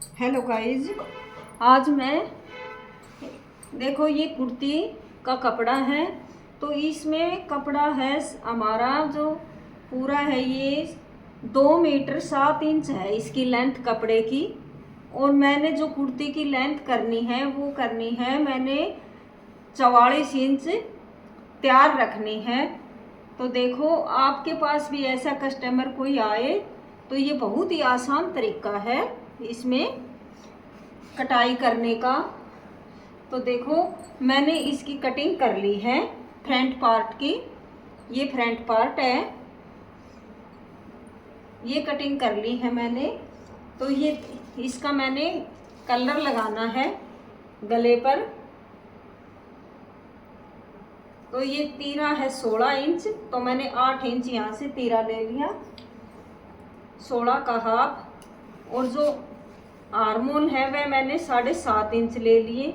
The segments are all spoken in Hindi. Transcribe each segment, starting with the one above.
हेलो गाइज, आज मैं देखो ये कुर्ती का कपड़ा है। तो इसमें कपड़ा है हमारा जो पूरा है ये 2 मीटर 7 इंच है इसकी लेंथ कपड़े की। और मैंने जो कुर्ती की लेंथ करनी है वो करनी है मैंने 44 इंच तैयार रखनी है। तो देखो आपके पास भी ऐसा कस्टमर कोई आए तो ये बहुत ही आसान तरीका है इसमें कटाई करने का। तो देखो मैंने इसकी कटिंग कर ली है फ्रंट पार्ट की। ये फ्रंट पार्ट है, ये कटिंग कर ली है मैंने। तो ये इसका मैंने कलर लगाना है गले पर। तो ये तीरा है 16 इंच, तो मैंने 8 इंच यहाँ से तीरा ले लिया, 16 का हाफ। और जो आर्मोल है वह मैंने 7.5 इंच ले लिए।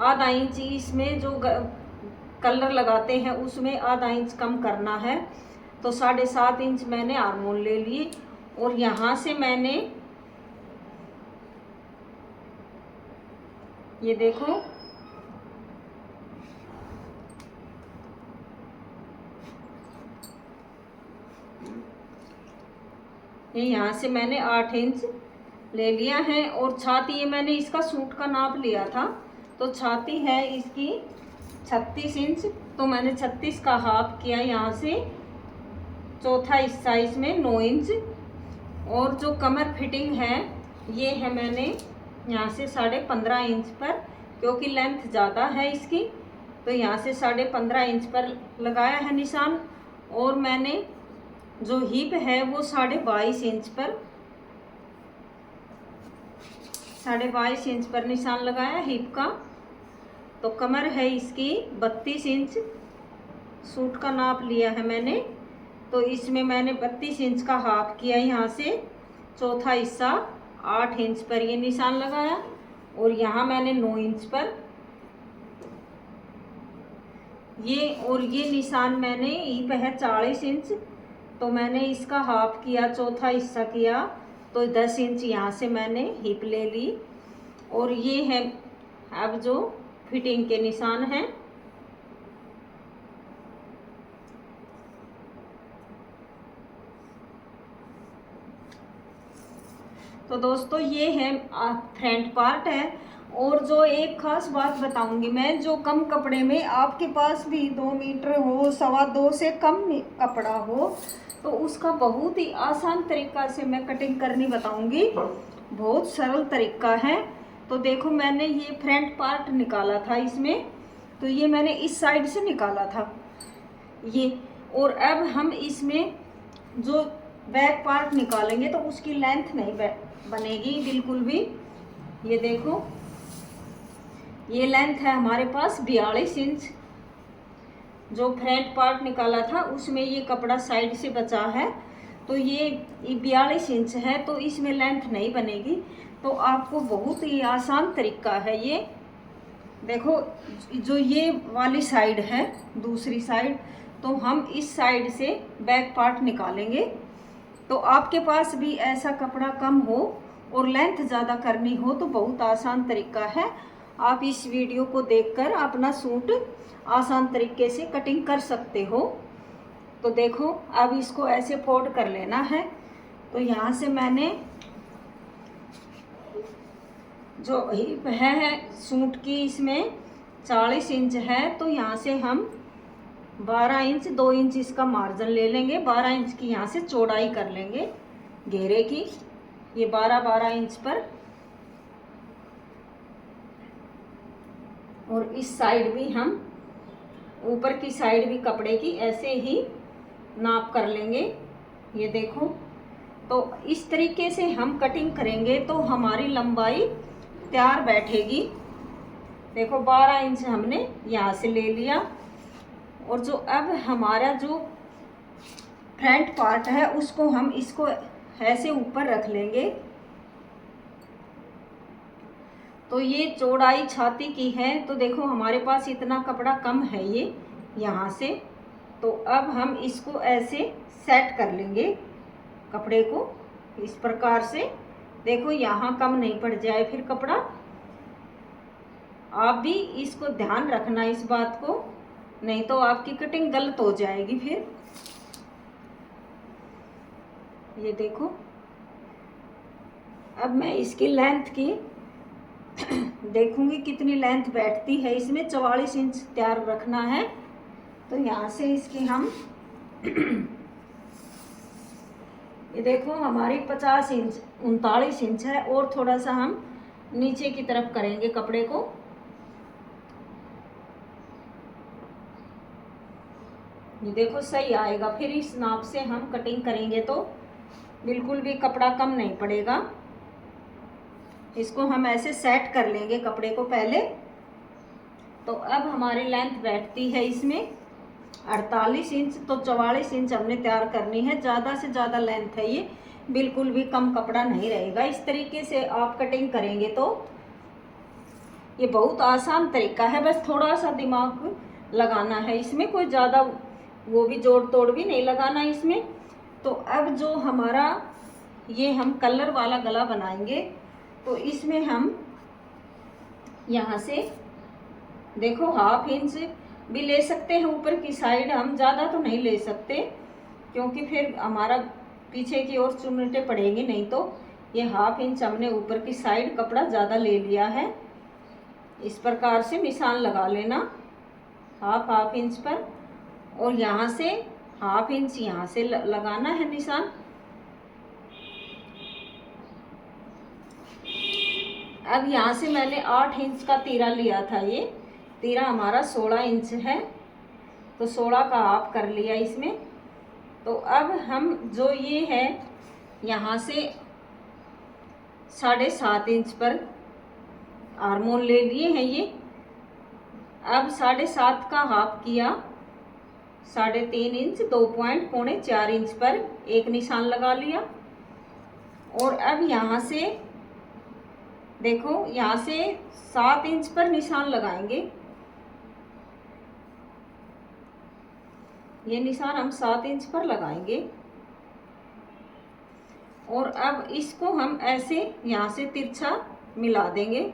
आधा इंच इसमें जो कलर लगाते हैं उसमें आधा इंच कम करना है। तो 7.5 इंच मैंने आर्मोल ले लिए। और यहाँ से मैंने ये देखो ये यहाँ से मैंने 8 इंच ले लिया है। और छाती ये मैंने इसका सूट का नाप लिया था। तो छाती है इसकी 36 इंच, तो मैंने 36 का हाफ किया यहाँ से। चौथा हिस्सा इसमें 9 इंच। और जो कमर फिटिंग है ये है मैंने यहाँ से 15.5 इंच पर, क्योंकि लेंथ ज़्यादा है इसकी। तो यहाँ से 15.5 इंच पर लगाया है निशान। और मैंने जो हिप है वो 22.5 इंच पर 22.5 इंच पर निशान लगाया हिप का। तो कमर है इसकी 32 इंच, सूट का नाप लिया है मैंने। तो इसमें मैंने 32 इंच का हाफ किया यहाँ से। चौथा हिस्सा 8 इंच पर ये निशान लगाया। और यहाँ मैंने 9 इंच पर ये निशान मैंने हिप है 40 इंच, तो मैंने इसका हाफ किया, चौथा हिस्सा किया। तो 10 इंच यहाँ से मैंने हिप ले ली। और ये है अब जो फिटिंग के निशान हैं। तो दोस्तों ये है फ्रंट पार्ट है। और जो एक खास बात बताऊंगी मैं, जो कम कपड़े में आपके पास भी 2 मीटर हो, 2.25 से कम कपड़ा हो, तो उसका बहुत ही आसान तरीका से मैं कटिंग करनी बताऊंगी। बहुत सरल तरीका है। तो देखो मैंने ये फ्रंट पार्ट निकाला था इसमें, तो ये मैंने इस साइड से निकाला था ये। और अब हम इसमें जो बैक पार्ट निकालेंगे तो उसकी लेंथ नहीं बनेगी बिल्कुल भी। ये देखो ये लेंथ है हमारे पास 42 इंच। जो फ्रंट पार्ट निकाला था उसमें ये कपड़ा साइड से बचा है, तो ये 42 इंच है, तो इसमें लेंथ नहीं बनेगी। तो आपको बहुत ही आसान तरीका है ये। देखो जो ये वाली साइड है दूसरी साइड, तो हम इस साइड से बैक पार्ट निकालेंगे। तो आपके पास भी ऐसा कपड़ा कम हो और लेंथ ज़्यादा करनी हो तो बहुत आसान तरीका है। आप इस वीडियो को देखकर अपना सूट आसान तरीके से कटिंग कर सकते हो। तो देखो अब इसको ऐसे फोल्ड कर लेना है। तो यहाँ से मैंने जो हिप है सूट की इसमें 40 इंच है, तो यहाँ से हम 12 इंच 2 इंच इसका मार्जिन ले लेंगे। 12 इंच की यहाँ से चौड़ाई कर लेंगे घेरे की, ये 12 इंच पर। और इस साइड भी हम ऊपर की साइड भी कपड़े की ऐसे ही नाप कर लेंगे। ये देखो तो इस तरीके से हम कटिंग करेंगे तो हमारी लंबाई तैयार बैठेगी। देखो 12 इंच हमने यहाँ से ले लिया। और जो अब हमारा जो फ्रंट पार्ट है उसको हम इसको ऐसे ऊपर रख लेंगे। तो ये चौड़ाई छाती की है, तो देखो हमारे पास इतना कपड़ा कम है ये यहाँ से। तो अब हम इसको ऐसे सेट कर लेंगे कपड़े को इस प्रकार से। देखो यहाँ कम नहीं पड़ जाए फिर कपड़ा। आप भी इसको ध्यान रखना इस बात को, नहीं तो आपकी कटिंग गलत हो जाएगी फिर। ये देखो, अब मैं इसकी लेंथ की देखूंगी कितनी लेंथ बैठती है इसमें। 44 इंच तैयार रखना है, तो यहाँ से इसकी हम ये देखो हमारी 50 इंच 39 इंच है, और थोड़ा सा हम नीचे की तरफ करेंगे कपड़े को। ये देखो सही आएगा, फिर इस नाप से हम कटिंग करेंगे तो बिल्कुल भी कपड़ा कम नहीं पड़ेगा। इसको हम ऐसे सेट कर लेंगे कपड़े को पहले। तो अब हमारी लेंथ बैठती है इसमें 48 इंच, तो 44 इंच हमने तैयार करनी है। ज़्यादा से ज़्यादा लेंथ है ये, बिल्कुल भी कम कपड़ा नहीं रहेगा। इस तरीके से आप कटिंग करेंगे तो ये बहुत आसान तरीका है, बस थोड़ा सा दिमाग लगाना है इसमें, कोई ज़्यादा वो भी जोड़ तोड़ भी नहीं लगाना इसमें। तो अब जो हमारा ये हम कलर वाला गला बनाएंगे, तो इसमें हम यहाँ से देखो 1/2 इंच भी ले सकते हैं ऊपर की साइड, हम ज़्यादा तो नहीं ले सकते क्योंकि फिर हमारा पीछे की ओर चुन्नटे पड़ेंगे नहीं। तो ये 1/2 इंच हमने ऊपर की साइड कपड़ा ज़्यादा ले लिया है। इस प्रकार से निशान लगा लेना 1/2 इंच पर, और यहाँ से 1/2 इंच यहाँ से लगाना है निशान। अब यहाँ से मैंने 8 इंच का तीरा लिया था, ये तीरा हमारा 16 इंच है, तो 16 का हाफ कर लिया इसमें। तो अब हम जो ये है यहाँ से 7.5 इंच पर आर्मोल ले लिए हैं ये। अब 7.5 का हाफ किया, 3.5 इंच 2 पॉइंट 4.25 इंच पर एक निशान लगा लिया। और अब यहाँ से देखो, यहाँ से 7 इंच पर निशान लगाएंगे। ये निशान हम 7 इंच पर लगाएंगे, और अब इसको हम ऐसे यहाँ से तिरछा मिला देंगे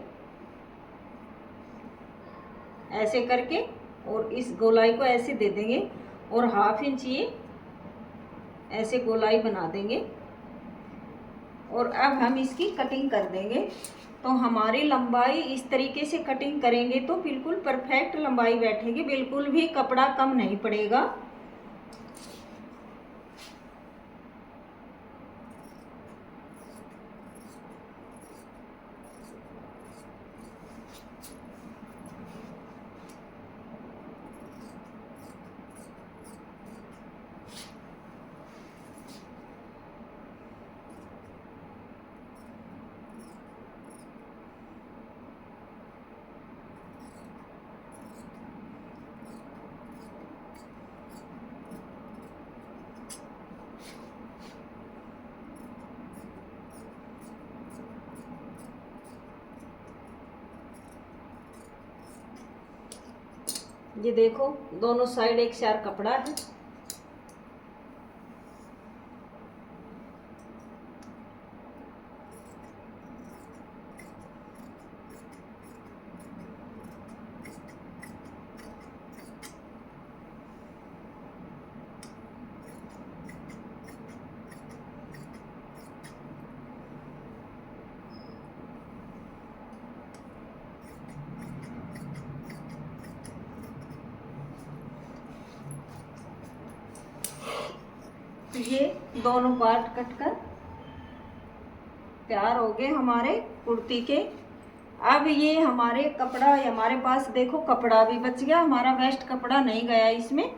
ऐसे करके, और इस गोलाई को ऐसे दे देंगे, और 1/2 इंच ये ऐसे गोलाई बना देंगे। और अब हम इसकी कटिंग कर देंगे। तो हमारी लंबाई इस तरीके से कटिंग करेंगे तो बिल्कुल परफेक्ट लंबाई बैठेगी, बिल्कुल भी कपड़ा कम नहीं पड़ेगा। ये देखो दोनों साइड एक सार कपड़ा है। ये दोनों पार्ट कटकर तैयार हो गए हमारे कुर्ती के। अब ये हमारे कपड़ा, हमारे पास देखो कपड़ा भी बच गया, हमारा वेस्ट कपड़ा नहीं गया इसमें,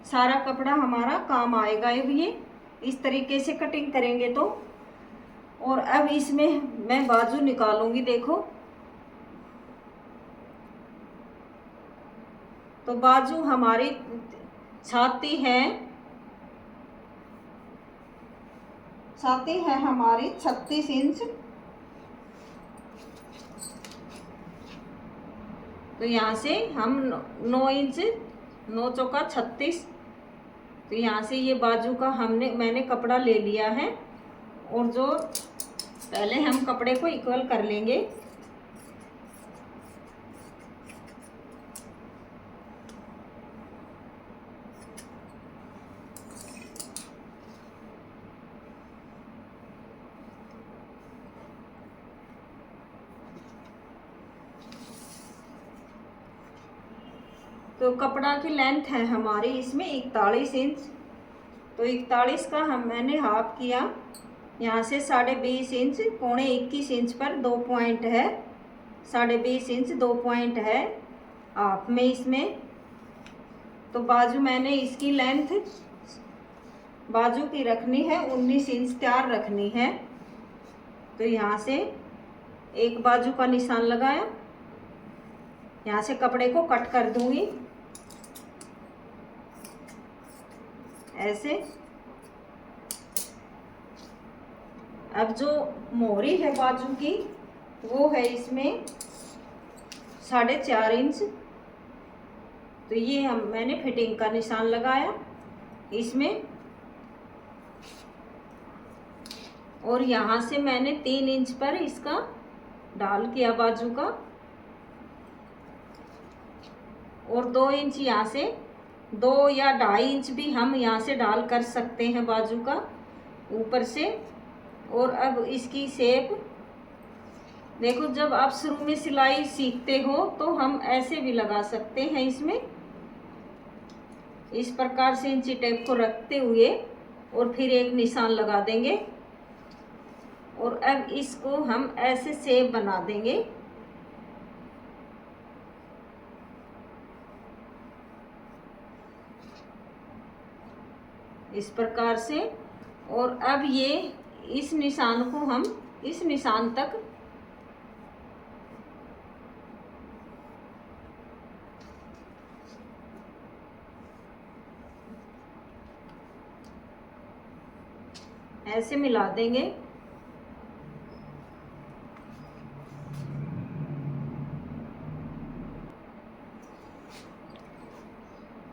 सारा कपड़ा हमारा काम आएगा। अब ये इस तरीके से कटिंग करेंगे तो। और अब इसमें मैं बाजू निकालूंगी, देखो तो बाजू हमारी छाती है हमारी 36 इंच। तो यहाँ से हम 9 इंच 9 चौका 36, तो यहाँ से ये बाजू का मैंने कपड़ा ले लिया है। और जो पहले हम कपड़े को इक्वल कर लेंगे। तो कपड़ा की लेंथ है हमारी इसमें 41 इंच। तो 41 का मैंने हाफ किया। यहाँ से 20.5 इंच, 21 इंच पर 2 पॉइंट है, 20.5 इंच 2 पॉइंट है हाफ में इसमें। तो बाजू मैंने इसकी लेंथ बाजू की रखनी है 19 इंच तैयार रखनी है। तो यहाँ से एक बाजू का निशान लगाया, यहाँ से कपड़े को कट कर दूंगी ऐसे। अब जो मोहरी है बाजू की वो है इसमें 4.5 इंच। तो ये मैंने फिटिंग का निशान लगाया इसमें, और यहाँ से मैंने 3 इंच पर इसका ढाल किया बाजू का, और 2 इंच यहाँ से, 2 या 2.5 इंच भी हम यहाँ से ढाल कर सकते हैं बाजू का ऊपर से। और अब इसकी शेप देखो, जब आप शुरू में सिलाई सीखते हो तो हम ऐसे भी लगा सकते हैं इसमें, इस प्रकार से इंची टेप को रखते हुए, और फिर एक निशान लगा देंगे। और अब इसको हम ऐसे शेप बना देंगे। इस प्रकार से। और अब ये इस निशान को हम इस निशान तक ऐसे मिला देंगे।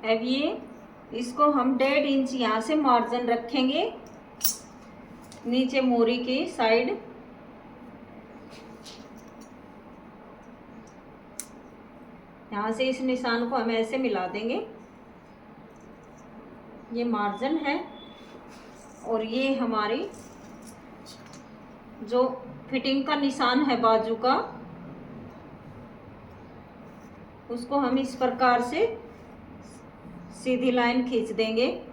अब ये इसको हम 1.5 इंच यहाँ से मार्जिन रखेंगे नीचे मोरी की साइड। यहाँ से इस निशान को हम ऐसे मिला देंगे, ये मार्जिन है। और ये हमारी जो फिटिंग का निशान है बाजू का, उसको हम इस प्रकार से सीधी लाइन खींच देंगे।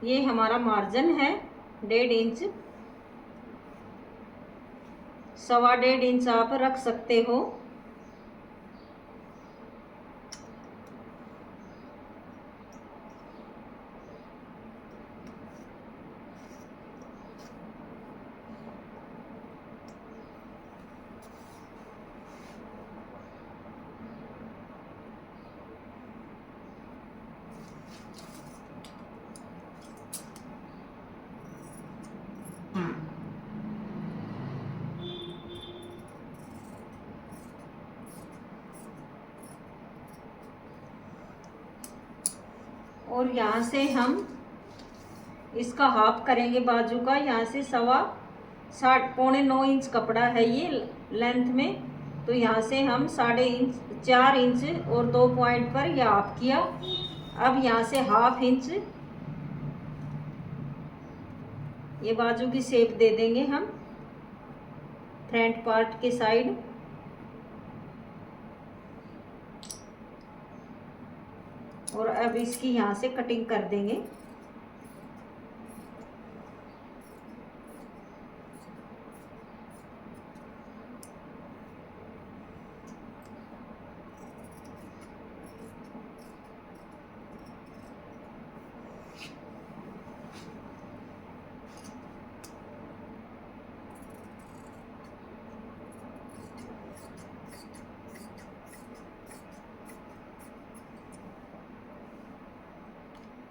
ये हमारा मार्जिन है 1.5 इंच, 1.25 इंच आप रख सकते हो। और यहाँ से हम इसका हाफ करेंगे बाजू का। यहाँ से 9.25 इंच कपड़ा है ये लेंथ में। तो यहाँ से हम 4 इंच और 2 पॉइंट पर यह हाफ किया। अब यहाँ से ½ इंच ये बाजू की शेप दे देंगे हम फ्रंट पार्ट के साइड। और अब इसकी यहाँ से कटिंग कर देंगे।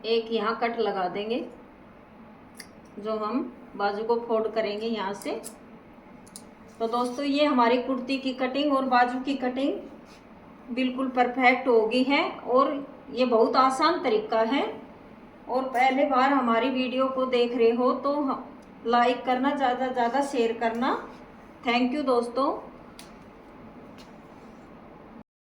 एक यहाँ कट लगा देंगे जो हम बाजू को फोल्ड करेंगे यहाँ से। तो दोस्तों ये हमारी कुर्ती की कटिंग और बाजू की कटिंग बिल्कुल परफेक्ट हो गई है। और ये बहुत आसान तरीका है। और पहले बार हमारी वीडियो को देख रहे हो तो लाइक करना, ज़्यादा से ज़्यादा शेयर करना। थैंक यू दोस्तों।